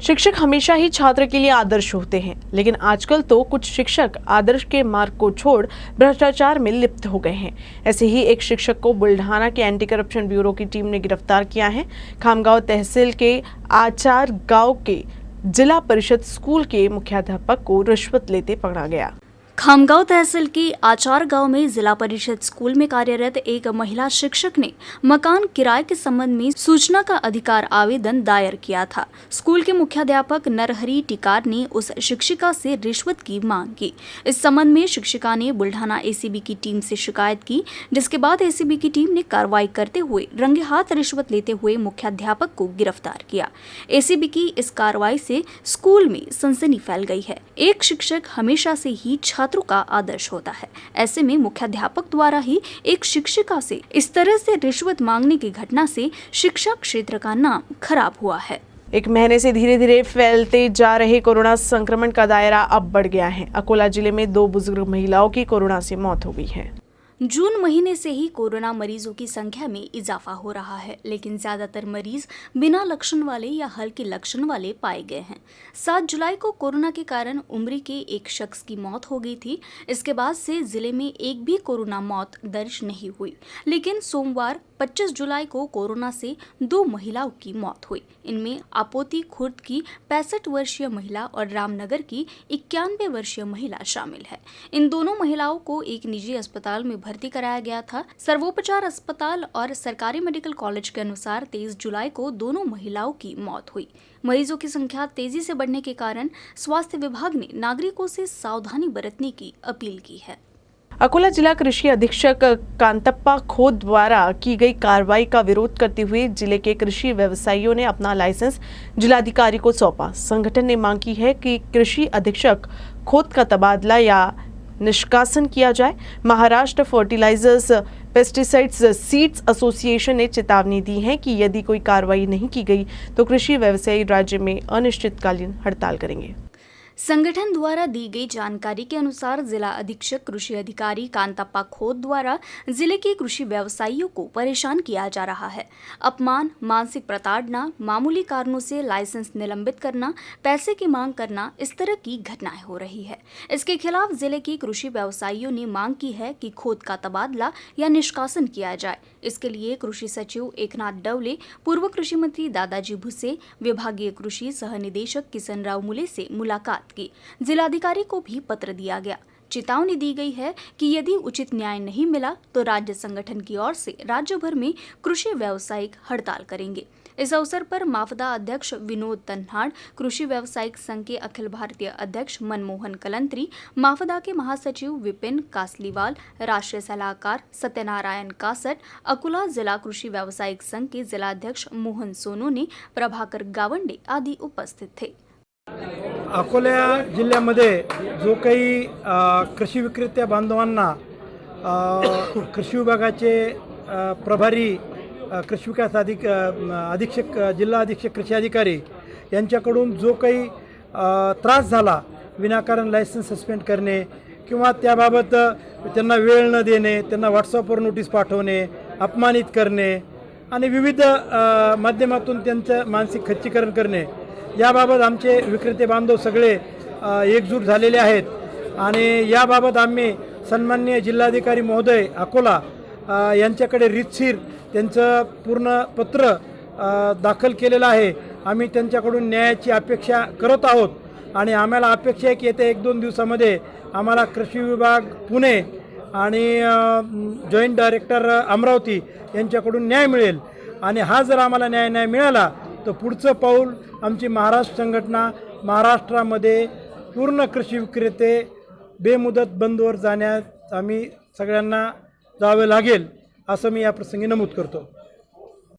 शिक्षक हमेशा ही छात्र के लिए आदर्श होते हैं, लेकिन आजकल तो कुछ शिक्षक आदर्श के मार्ग को छोड़ भ्रष्टाचार में लिप्त हो गए हैं। ऐसे ही एक शिक्षक को बुल्ढाना के एंटी करप्शन ब्यूरो की टीम ने गिरफ्तार किया है। खामगांव तहसील के आचार गांव के जिला परिषद स्कूल के मुख्याध्यापक को रिश्वत लेते पकड़ा गया। खामगांव तहसील के आचार गांव में जिला परिषद स्कूल में कार्यरत एक महिला शिक्षक ने मकान किराए के संबंध में सूचना का अधिकार आवेदन दायर किया था। स्कूल के मुख्याध्यापक नरहरि टिकार ने उस शिक्षिका से रिश्वत की मांग की। इस संबंध में शिक्षिका ने बुल्ढाना एसीबी की टीम से शिकायत की, जिसके बाद एसीबी की टीम ने कार्रवाई करते हुए रंगे हाथ रिश्वत लेते हुए मुख्याध्यापक को गिरफ्तार किया। एसीबी की इस कार्रवाई से स्कूल में सनसनी फैल गई है। एक शिक्षक हमेशा से ही छात्रों का आदर्श होता है। ऐसे में मुख्याध्यापक द्वारा ही एक शिक्षिका से इस तरह से रिश्वत मांगने की घटना से शिक्षा क्षेत्र का नाम खराब हुआ है। एक महीने से धीरे धीरे फैलते जा रहे कोरोना संक्रमण का दायरा अब बढ़ गया है। अकोला जिले में 2 बुजुर्ग महिलाओं की कोरोना से मौत हो गई है। जून महीने से ही कोरोना मरीजों की संख्या में इजाफा हो रहा है, लेकिन ज्यादातर मरीज बिना लक्षण वाले या हल्के लक्षण वाले पाए गए हैं। 7 जुलाई को कोरोना के कारण उमरी के एक शख्स की मौत हो गई थी। इसके बाद से जिले में एक भी कोरोना मौत दर्ज नहीं हुई, लेकिन सोमवार 25 जुलाई को कोरोना से 2 महिलाओं की मौत हुई। इनमें आपोती खुर्द की 65 वर्षीय महिला और रामनगर की 91 वर्षीय महिला शामिल है। इन दोनों महिलाओं को एक निजी अस्पताल में भर्ती कराया गया था। सर्वोपचार अस्पताल और सरकारी मेडिकल कॉलेज के अनुसार 23 जुलाई को दोनों महिलाओं की मौत हुई। मरीजों की संख्या तेजी से बढ़ने के कारण स्वास्थ्य विभाग ने नागरिकों से सावधानी बरतने की अपील की है। अकोला जिला कृषि अधीक्षक कांतप्पा खोद द्वारा की गई कार्रवाई का विरोध करते हुए जिले के कृषि व्यवसायियों ने अपना लाइसेंस जिलाधिकारी को सौंपा। संगठन ने मांग की है कि कृषि अधीक्षक खोद का तबादला या निष्कासन किया जाए। Maharashtra fertilizers pesticides seeds association ने चेतावनी दी है कि यदि कोई कार्रवाई नहीं की गई तो कृषि व्यवसायी राज्य में अनिश्चितकालीन हड़ताल करेंगे। संगठन द्वारा दी गई जानकारी के अनुसार जिला अधीक्षक कृषि अधिकारी कांतप्पा खोद द्वारा जिले के कृषि व्यवसायियों को परेशान किया जा रहा है। अपमान, मानसिक प्रताड़ना, मामूली कारणों से लाइसेंस निलंबित करना, पैसे की मांग करना, इस तरह की घटनाएं हो रही है। इसके खिलाफ जिले के कृषि व्यवसायियों ने मांग की है कि खोद का तबादला या निष्कासन किया जाए। इसके लिए कृषि सचिव एकनाथ डवले, पूर्व कृषि मंत्री दादाजी भुसे, विभागीय कृषि सह निदेशक किशन राव मुले से मुलाकात की। जिलाधिकारी को भी पत्र दिया गया। चेतावनी दी गई है कि यदि उचित न्याय नहीं मिला तो राज्य संगठन की ओर से राज्य भर में कृषि व्यावसायिक हड़ताल करेंगे। इस अवसर पर माफदा अध्यक्ष विनोद तन्हाड़, कृषि व्यावसायिक संघ के अखिल भारतीय अध्यक्ष मनमोहन कलंत्री, माफदा के महासचिव विपिन कासलीवाल, राष्ट्रीय सलाहकार सत्यनारायण कासट, अकोला जिला कृषि व्यावसायिक संघ के जिलाध्यक्ष मोहन सोनोने, प्रभाकर गावंडे आदि उपस्थित थे। अकोला जिल्ह्यामध्ये जो काही कृषी विक्रेत्या बांधवांना कृषी विभागाचे प्रभारी कृषी विकास अधीक्षक जिल्हा अधीक्षक कृषी अधिकारी यांच्याकडून जो काही त्रास झाला, विनाकारण लायसन्स सस्पेंड करणे किंवा त्याबाबत त्यांना वेळ न देणे, त्यांना व्हॉट्सअपवर नोटीस पाठवणे, अपमानित करणे आणि विविध माध्यमातून त्यांचं मानसिक खच्चीकरण करणे, याबाबत आमचे विक्रेते बांधव सगळे एकजूट झालेले आहेत आणि याबाबत आम्ही सन्माननीय जिल्हाधिकारी महोदय अकोला यांच्याकडे रीतसर त्यांचं पूर्ण पत्र दाखल केलेलं आहे। आम्ही त्यांच्याकडून न्यायाची अपेक्षा करत आहोत आणि आम्हाला अपेक्षा आहे की येत्या 1-2 दिवसामध्ये आम्हाला कृषी विभाग पुणे आणि जॉईंट डायरेक्टर अमरावती यांच्याकडून न्याय मिळेल आणि हा जर आम्हाला न्याय नाही मिळाला तर पुढचं पाऊल आमची महाराष्ट्र संघटना महाराष्ट्रामध्ये पूर्ण कृषी विक्रेते बेमुदत बंदवर जाण्यास आम्ही सगळ्यांना जावे लागेल, असं मी या प्रसंगी नमूद करतो।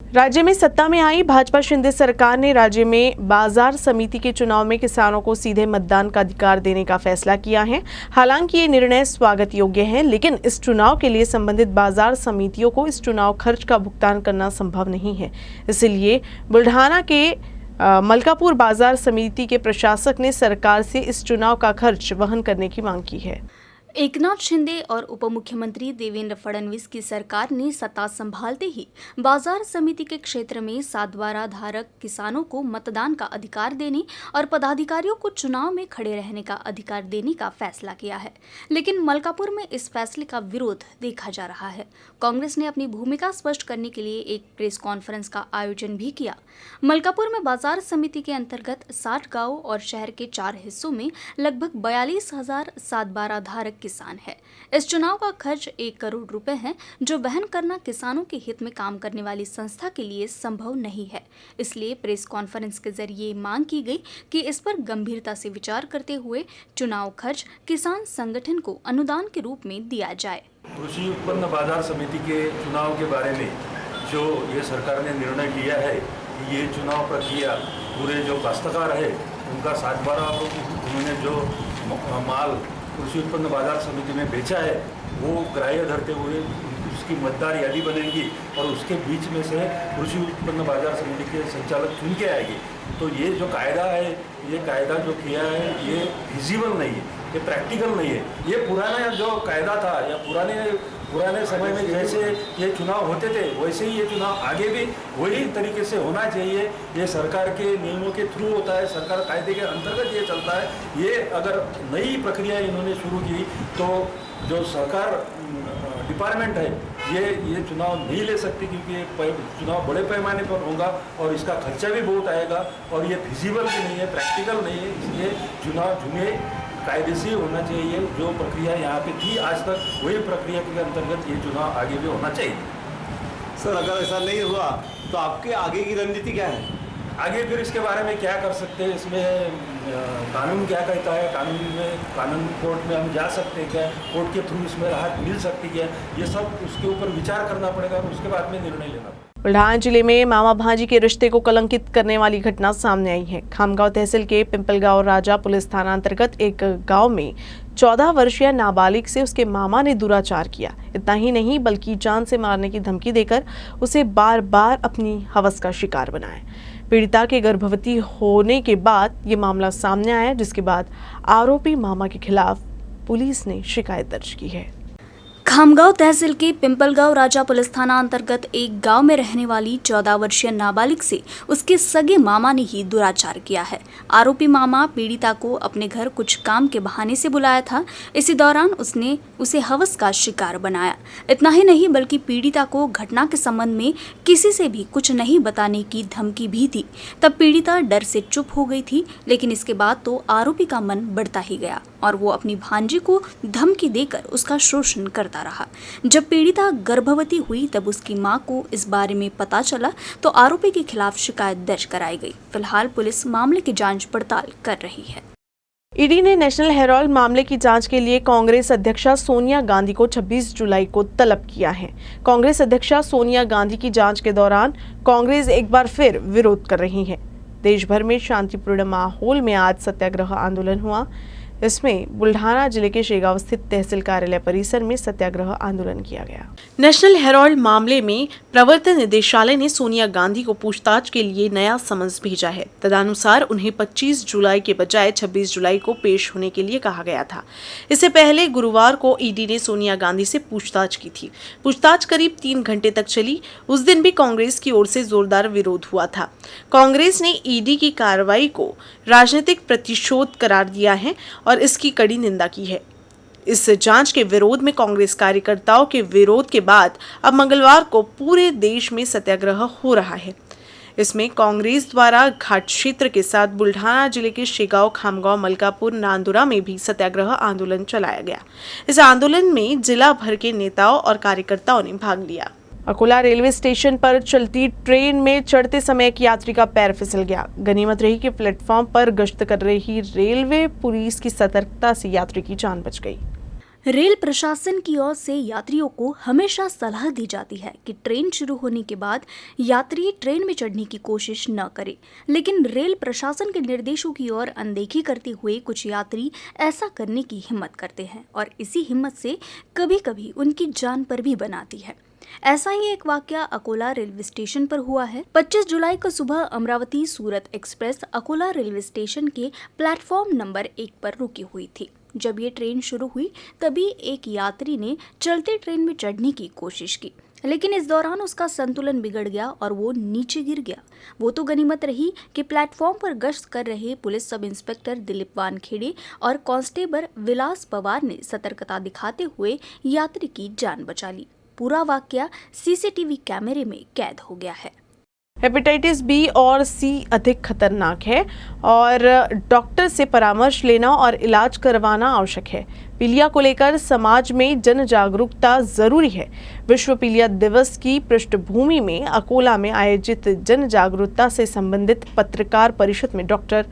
राज्य में सत्ता में आई भाजपा शिंदे सरकार ने राज्य में बाजार समिति के चुनाव में किसानों को सीधे मतदान का अधिकार देने का फैसला किया है। हालांकि ये निर्णय स्वागत योग्य है, लेकिन इस चुनाव के लिए संबंधित बाजार समितियों को इस चुनाव खर्च का भुगतान करना संभव नहीं है। इसलिए बुल्ढाना के मलकापुर बाजार समिति के प्रशासक ने सरकार से इस चुनाव का खर्च वहन करने की मांग की है। एकनाथ शिंदे और उप मुख्यमंत्री देवेंद्र फडणवीस की सरकार ने सत्ता संभालते ही बाजार समिति के क्षेत्र में सातबारा धारक किसानों को मतदान का अधिकार देने और पदाधिकारियों को चुनाव में खड़े रहने का अधिकार देने का फैसला किया है। लेकिन मलकापुर में इस फैसले का विरोध देखा जा रहा है। कांग्रेस ने अपनी भूमिका स्पष्ट करने के लिए एक प्रेस कॉन्फ्रेंस का आयोजन भी किया। मलकापुर में बाजार समिति के अंतर्गत 60 गाँव और शहर के 4 हिस्सों में लगभग 42,000 सातबारा धारक किसान है। इस चुनाव का खर्च 1 करोड़ रुपए है, जो वहन करना किसानों के हित में काम करने वाली संस्था के लिए संभव नहीं है। इसलिए प्रेस कॉन्फ्रेंस के जरिए मांग की गई कि इस पर गंभीरता से विचार करते हुए चुनाव खर्च किसान संगठन को अनुदान के रूप में दिया जाए। कृषि उत्पन्न बाजार समिति के चुनाव के बारे में जो ये सरकार ने निर्णय लिया है कि ये चुनाव प्रक्रिया पूरे जो काश्तकार है उनका 7/12 उन्होंने जो माल कृषि उत्पन्न बाजार समिति में बेचा है वो ग्राह्य धरते हुए उसकी मतदार यादी बनेगी और उसके बीच में से कृषि उत्पन्न बाजार समिति के संचालक चुन के आएंगे। तो ये जो कायदा है, ये कायदा जो किया है ये फिजिबल नहीं है, ये प्रैक्टिकल नहीं है। ये पुराना जो कायदा था या पुराने समय में जैसे ये चुनाव होते थे वैसे ही ये चुनाव आगे भी वही तरीके से होना चाहिए। ये सरकार के नियमों के थ्रू होता है, सरकार कायदे के अंतर्गत ये चलता है। ये अगर नई प्रक्रिया इन्होंने शुरू की तो जो सरकार डिपार्टमेंट है ये चुनाव नहीं ले सकती, क्योंकि ये चुनाव बड़े पैमाने पर होगा और इसका खर्चा भी बहुत आएगा और ये फिजिबल भी नहीं है, प्रैक्टिकल नहीं है। इसलिए चुनाव जुने कायदे से होना चाहिए। जो प्रक्रिया यहाँ पे थी आज तक वही प्रक्रिया के अंतर्गत ये चुनाव आगे भी होना चाहिए। सर, अगर ऐसा नहीं हुआ तो आपके आगे की रणनीति क्या है? आगे फिर इसके बारे में क्या कर सकते हैं, इसमें कानून क्या कहता है, कानून कोर्ट में हम जा सकते हैं क्या, कोर्ट के थ्रू इसमें राहत मिल सकती है, ये सब उसके ऊपर विचार करना पड़ेगा और उसके बाद में निर्णय लेना पड़ेगा। बुल्ढाना जिले में मामा भांजी के रिश्ते को कलंकित करने वाली घटना सामने आई है। खामगांव तहसील के पिंपलगांव राजा पुलिस थाना अंतर्गत एक गांव में 14 वर्षीय नाबालिग से उसके मामा ने दुराचार किया। इतना ही नहीं बल्कि जान से मारने की धमकी देकर उसे बार बार अपनी हवस का शिकार बनाया। पीड़िता के गर्भवती होने के बाद ये मामला सामने आया, जिसके बाद आरोपी मामा के खिलाफ पुलिस ने शिकायत दर्ज की है। खामगांव तहसील के पिंपलगांव राजा पुलिस थाना अंतर्गत एक गांव में रहने वाली 14 वर्षीय नाबालिग से उसके सगे मामा ने ही दुराचार किया है। आरोपी मामा पीड़िता को अपने घर कुछ काम के बहाने से बुलाया था। इसी दौरान उसने उसे हवस का शिकार बनाया। इतना ही नहीं बल्कि पीड़िता को घटना के संबंध में किसी से भी कुछ नहीं बताने की धमकी भी दी। तब पीड़िता डर से चुप हो गई थी, लेकिन इसके बाद तो आरोपी का मन बढ़ता ही गया और वो अपनी भांजी को धमकी देकर उसका शोषण करता रहा। जब पीड़िता गर्भवती हुई तब उसकी मां को इस बारे में पता चला तो आरोपी के खिलाफ शिकायत दर्ज कराई गई। फिलहाल पुलिस मामले की जांच पड़ताल कर रही है। ईडी ने नेशनल हेराल्ड मामले की जांच के लिए कांग्रेस अध्यक्षा सोनिया गांधी को 26 जुलाई को तलब किया है। कांग्रेस अध्यक्षा सोनिया गांधी की जांच के दौरान कांग्रेस एक बार फिर विरोध कर रही है। देश भर में शांतिपूर्ण माहौल में आज सत्याग्रह आंदोलन हुआ। इसमें बुल्ढाना जिले के शेगांव स्थित तहसील कार्यालय परिसर में सत्याग्रह आंदोलन किया गया। नेशनल हेराल्ड मामले में प्रवर्तन निदेशालय ने सोनिया गांधी को पूछताछ के लिए नया समन्स भेजा है। तदनुसार उन्हें 25 जुलाई के बजाय 26 जुलाई को पेश होने के लिए कहा गया था। इससे पहले गुरुवार को ईडी ने सोनिया गांधी से पूछताछ की थी। पूछताछ करीब 3 घंटे तक चली। उस दिन भी कांग्रेस की ओर से जोरदार विरोध हुआ था। कांग्रेस ने ईडी की कार्रवाई को राजनीतिक प्रतिशोध करार दिया है और इसकी कड़ी निंदा की है। इस जांच के विरोध में कांग्रेस कार्यकर्ताओं के विरोध के बाद अब मंगलवार को पूरे देश में सत्याग्रह हो रहा है। इसमें कांग्रेस द्वारा घाट क्षेत्र के साथ बुल्ढाना जिले के शेगांव, खामगांव, मलकापुर, नांदुरा में भी सत्याग्रह आंदोलन चलाया गया। इस आंदोलन में जिला भर के नेताओं और कार्यकर्ताओं ने भाग लिया। अकोला रेलवे स्टेशन पर चलती ट्रेन में चढ़ते समय एक यात्री का पैर फिसल गया। गनीमत रही कि प्लेटफॉर्म पर गश्त कर रही रेलवे पुलिस की सतर्कता से यात्री की जान बच गई। रेल प्रशासन की ओर से यात्रियों को हमेशा सलाह दी जाती है कि ट्रेन शुरू होने के बाद यात्री ट्रेन में चढ़ने की कोशिश न करें, लेकिन रेल प्रशासन के निर्देशों की ओर अनदेखी करते हुए कुछ यात्री ऐसा करने की हिम्मत करते हैं और इसी हिम्मत से कभी-कभी उनकी जान पर भी बनाती है। ऐसा ही एक वाकया अकोला रेलवे स्टेशन पर हुआ है। 25 जुलाई को सुबह अमरावती सूरत एक्सप्रेस अकोला रेलवे स्टेशन के प्लेटफॉर्म नंबर 1 पर रुकी हुई थी। जब ये ट्रेन शुरू हुई तभी एक यात्री ने चलते ट्रेन में चढ़ने की कोशिश की, लेकिन इस दौरान उसका संतुलन बिगड़ गया और वो नीचे गिर गया। वो तो गनीमत रही कि प्लेटफॉर्म पर गश्त कर रहे police sub inspector Dilip Wankhede और कांस्टेबल विलास पवार ने सतर्कता दिखाते हुए यात्री की जान बचा ली। पूरा वाकया सीसीटीवी कैमरे में कैद हो गया है। हेपेटाइटिस बी और सी अधिक खतरनाक है और डॉक्टर से परामर्श लेना और इलाज करवाना आवश्यक है। पीलिया को लेकर समाज में जन जागरूकता जरूरी है। विश्व पीलिया दिवस की पृष्ठभूमि में अकोला में आयोजित जन जागरूकता से संबंधित पत्रकार परिषद में डॉक्टर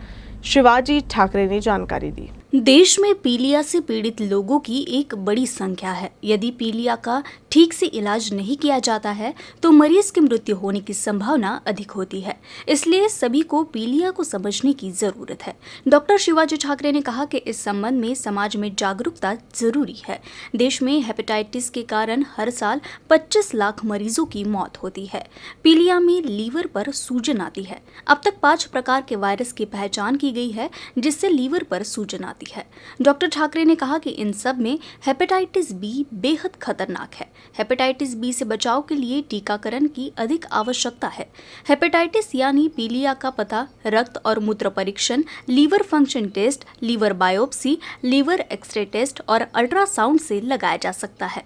शिवाजी ठाकरे ने जानकारी दी। देश में पीलिया से पीड़ित लोगों की एक बड़ी संख्या है। यदि पीलिया का ठीक से इलाज नहीं किया जाता है तो मरीज की मृत्यु होने की संभावना अधिक होती है। इसलिए सभी को पीलिया को समझने की जरूरत है। डॉक्टर शिवाजी ठाकरे ने कहा कि इस संबंध में समाज में जागरूकता जरूरी है। देश में हेपेटाइटिस के कारण हर साल 25 लाख मरीजों की मौत होती है। पीलिया में लीवर पर सूजन आती है। अब तक 5 प्रकार के वायरस की पहचान की गई है जिससे लीवर पर सूजन आती है। डॉक्टर ठाकरे ने कहा कि इन सब में हेपेटाइटिस बी बेहद खतरनाक है। हेपेटाइटिस बी से बचाव के लिए टीकाकरण की अधिक आवश्यकता है। हेपेटाइटिस यानी पीलिया का पता रक्त और मूत्र परीक्षण, liver function test, liver biopsy, liver x ray test और अल्ट्रासाउंड से लगाया जा सकता है।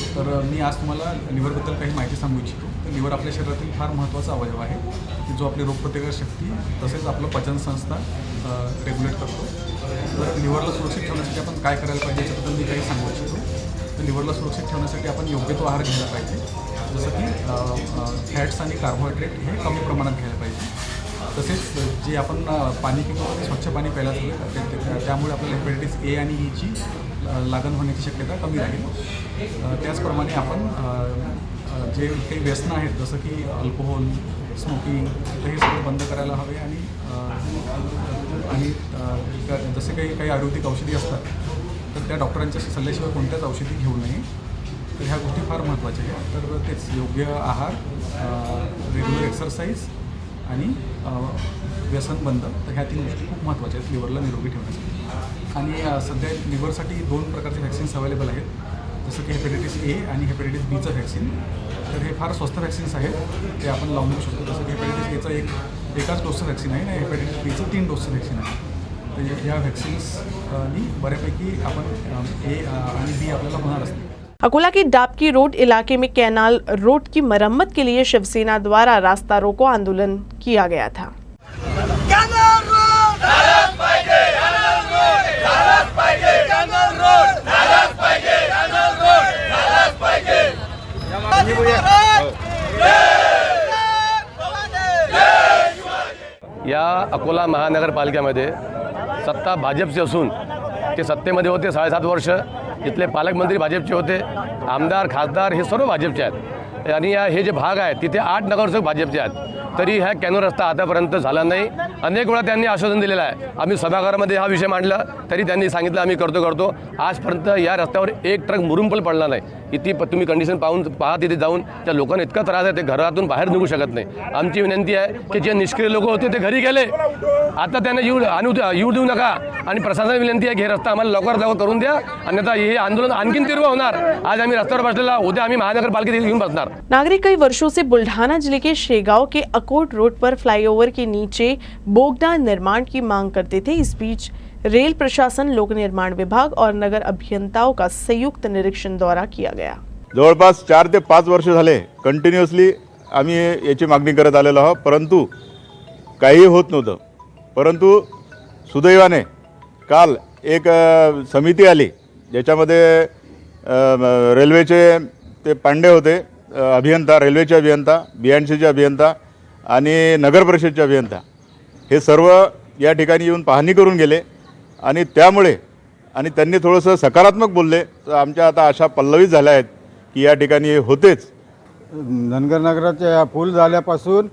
तर मी आज तुम्हाला लिव्हरबद्दल काही माहिती सांगू इच्छितो। लिव्हर आपल्या शरीरातील फार महत्त्वाचा अवयव आहे की जो आपली रोगप्रतिकारक शक्ती तसेच आपलं पचन संस्था रेग्युलेट करतो। तर लिव्हरला सुरक्षित ठेवण्यासाठी आपण काय करायला पाहिजे याच्याबद्दल मी काही सांगू इच्छितो। तर लिव्हरला सुरक्षित ठेवण्यासाठी आपण योग्य तो आहार घ्यायला पाहिजे, जसं की फॅट्स आणि कार्बोहायड्रेट हे कमी प्रमाणात घ्यायला पाहिजे। तसेच जे आपण पाणी पितो ते स्वच्छ पाणी प्यायला हवे, त्यामुळे आपल्याला हेपेटाइटिस ए आणि ईची लागण होण्याची शक्यता कमी राहील। त्याचप्रमाणे आपण जे काही व्यसनं आहेत जसं की अल्कोहोल, स्मोकिंग, तर हे सगळं बंद करायला हवे आणि जसे काही आयुर्वेदिक औषधी असतात तर त्या डॉक्टरांच्या सल्ल्याशिवाय कोणत्याच औषधी घेऊ नये। तर ह्या गोष्टी फार महत्त्वाच्या आहेत। तर तेच योग्य आहार, रेग्युलर एक्सरसाइज आणि व्यसन बंद, तर ह्या 3 गोष्टी खूप महत्त्वाच्या आहेत लिव्हरला निरोगी ठेवण्यासाठी। आणि सध्या लिव्हरसाठी 2 प्रकारचे व्हॅक्सिन्स अवेलेबल आहेत, जसं की हेपेटाइटिस ए आणि हेपेटाइटिस बीचं व्हॅक्सिन। तर हे फार स्वस्त व्हॅक्सिन्स आहेत, ते आपण लावून देऊ शकतो। जसं की हेपेटाइटिस एचं एकाच डोसचं व्हॅक्सिन आहे आणि हेपेटाइटिस बीचं 3 डोसचं व्हॅक्सिन आहे। तर या व्हॅक्सिन्सनी बऱ्यापैकी आपण ए आणि बी आपल्याला होणार असते। अकोला के डाबकी रोड इलाके में कैनाल रोड की मरम्मत के लिए शिवसेना द्वारा रास्ता रोको आंदोलन किया गया था। या अकोला महानगरपालिकेमध्ये सत्ता भाजपची असून ते सत्तेमध्ये होते 7.5 वर्ष। इथले पालकमंत्री भाजपचे होते, आमदार खासदार हे सर्व भाजपचे आहेत आणि हे जे भाग आहेत तिथे 8 नगरसेवक भाजपचे आहेत। तरी ह्या कॅनल रस्ता आतापर्यंत झाला नाही। अनेक वेळा त्यांनी आश्वासन दिलेलं आहे। आम्ही सभागृहामध्ये हा विषय मांडला तरी त्यांनी सांगितलं आम्ही करतो। आजपर्यंत या रस्त्यावर एक ट्रक मुरुम पण पडला नाही। इथे तुम्ही कंडिशन पहा, तिथे जाऊन त्या लोकांना इतका त्रास आहे ते घरातून बाहेर निघू शकत नाही। आमची विनंती आहे की जे निष्क्रिय लोक होते ते घरी गेले, आता त्यांना येऊ देऊ नका आणि प्रशासनाला विनंती आहे की हे रस्ता आम्हाला लवकर करून द्या, अन्यथा हे आंदोलन आणखीन तीव्र होणार। आज आम्ही रस्त्यावर बसलेला, उद्या आम्ही महानगरपालिकेत येऊन बसणार। नागरिक कई वर्षों से बुल्ढाना जिले के शेगांव के अकोट रोड पर फ्लाईओवर के नीचे बोगदा निर्माण की मांग करते थे। इस बीच रेल प्रशासन, लोक निर्माण विभाग और नगर अभियंताओं का संयुक्त निरीक्षण दौरा किया गया। जवळपास 4 ते 5 वर्ष झाले कंटिन्युअसली आम्ही याची मागणी करत आलेलो आहोत, परंतु काही होत नव्हतं। परंतु सुदैवाने काल एक समिती आली ज्याच्यामध्ये रेल्वेचे ते पांडे होते, अभियंता, रेल्वेचे अभियंता, BNCचे अभियंता आणि नगर परिषदचे अभियंता, हे सर्व या ठिकाणी येऊन पाहणी करून गेले आणि त्यामुळे आणि त्यांनी थोडंसं सकारात्मक बोलले। तर आमच्या आता आशा पल्लवित झाल्या आहेत की या ठिकाणी होतेच। धनगरनगराच्या पूल झाल्यापासून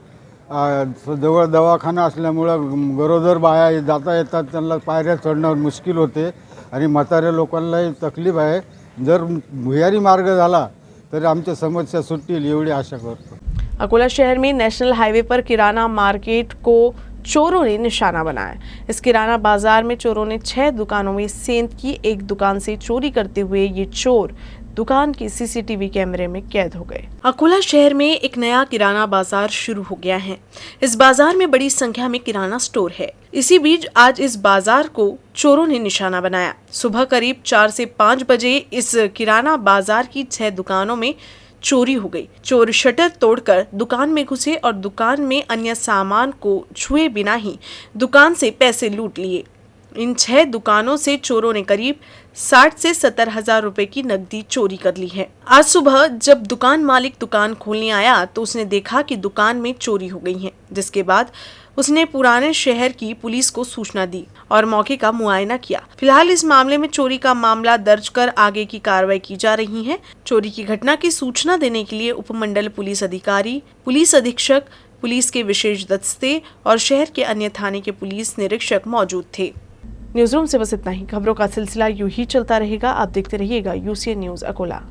जवळ दवाखाना असल्यामुळं गरोदर बाया जाता येतात, त्यांना पायऱ्या चढणं मुश्किल होते आणि म्हाताऱ्या लोकांनाही तकलीफ आहे। जर भुयारी मार्ग झाला तर आमच्या समस्या सुटतील एवढी आशा करतो। अकोला शहर में नेशनल हाईवे पर किराना मार्केट को चोरों ने निशाना बनाया। इस किराना बाजार में चोरों ने 6 दुकानों में सेंध की। एक दुकान से चोरी करते हुए ये चोर दुकान की सीसीटीवी कैमरे में कैद हो गए। अकोला शहर में एक नया किराना बाजार शुरू हो गया है। इस बाजार में बड़ी संख्या में किराना स्टोर है। इसी बीच आज इस बाजार को चोरों ने निशाना बनाया। सुबह करीब 4 से 5 बजे इस किराना बाजार की 6 दुकानों में चोरी हो गई। चोर शटर तोड़कर दुकान में घुसे और दुकान में अन्य सामान को छुए बिना ही दुकान से पैसे लूट लिए। इन 6 दुकानों से चोरों ने करीब 60 से 70 हजार रुपए की नकदी चोरी कर ली है। आज सुबह जब दुकान मालिक दुकान खोलने आया तो उसने देखा कि दुकान में चोरी हो गई है, जिसके बाद उसने पुराने शहर की पुलिस को सूचना दी और मौके का मुआयना किया। फिलहाल इस मामले में चोरी का मामला दर्ज कर आगे की कार्रवाई की जा रही है। चोरी की घटना की सूचना देने के लिए उपमंडल पुलिस अधिकारी, पुलिस अधीक्षक, पुलिस के विशेष दस्ते और शहर के अन्य थाने के पुलिस निरीक्षक मौजूद थे। न्यूज़ रूम से बस इतना ही। खबरों का सिलसिला यूं ही चलता रहेगा। आप देखते रहिएगा UCN न्यूज़ अकोला।